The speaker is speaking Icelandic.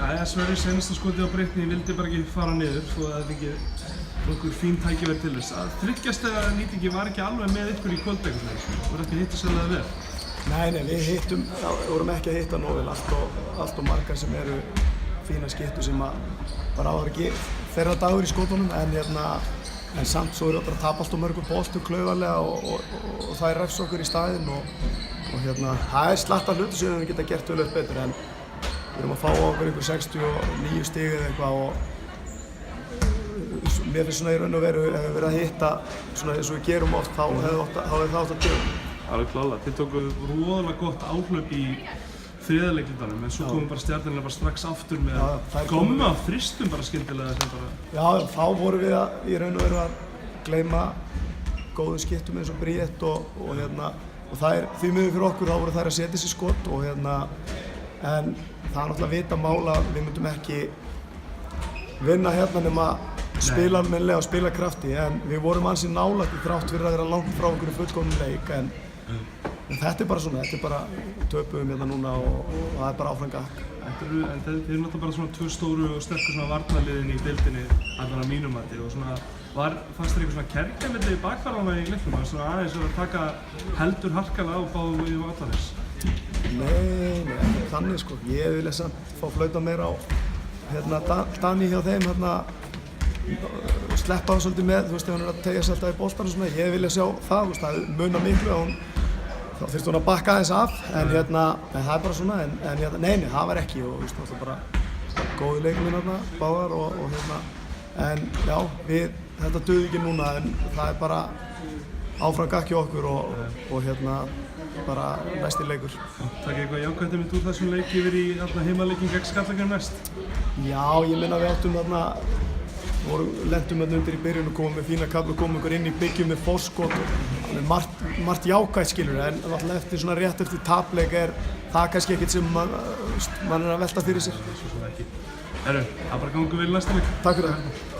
Sverrir seinasta skotið á Britni vildi bara ekki fara niður þó að það fengið nokkur fín tækifæri til þess. Að þryggjastega nýtingi var ekki alveg með ykkur í kvöld eitthvað svona. Það voru ekki hitt sérlega vel. Nei, við vorum ekki að hitta nóg vel. Allt og margar sem eru fína skyttur sem bara áður ekki þeirra dagur í skotunum en samt svo eru bara að tapa allt og mörgum boltum klaufalega og það er refs okkur í staðinn og það er slatta hluti sem við geta gert töluvert betur en við erum að fá á okkur einhver 69 stig eða eitthvað og mér finnst svona í raun og veru ef við verið að hitta svona eins og við gerum oft þá hefði það átt að dögum. Alveg klálega. Þið tókuð roðalega gott áhlaup í þriðja en svo komum bara Stjarnan bara strax aftur með gomma fristum bara skyndilega sem bara... Já, þá vorum við í raun og veru að gleyma góðum skyttum eins og Bríett og það er því miður fyrir okkur þá voru þær að setja sér skot og en það er náttúrulega vita mál að við myndum ekki vinna nema spila almennilega og spila krafti en við vorum ansi nálægt þrátt fyrir að vera langt frá okkur í fullkomnum leik en þetta er bara svona, þetta er bara töpuðum núna og það er bara áfram gakk. En þeir eru náttúrulega bara svona tvö stóru og sterkur svona varnarliðin í deildinni allan að mínum mati og svona fannst þér eitthvað svona kergja milli bakvarðanna í leiknum að svona aðeins að taka heldur harkalega á báðum í vallarins? Nei, ekki þannig sko. Ég vilja samt fá flauta meira á Dani hjá þeim sleppa hann svolítið með, ef hún er að teygja sig alltaf í boltann og svona, ég vilja sjá það, það munar miklu þá þurfti hún að bakka aðeins af, en það er bara svona, en nei, það var ekki og það bara góði leikmenn báðar en já, þetta dugði ekki núna, en það er bara áfram gakk hjá okkur og bara næsti leikur. Takk eitthvað jákvæmt úr þessum leik yfir í heimaleikin gegn Skallagrími næst? Já, ég minna við áttum lentum undir í byrjun og komum með fína kafla og komum ykkur inn í byggjum með fórskot og margt jákvætt skilur en náttúrulega eftir svona rétt eftir tapleik það kannski ekkert sem mann er að velta fyrir sér. Herru, það bara gangi vel næsta leik. Takk fyrir það.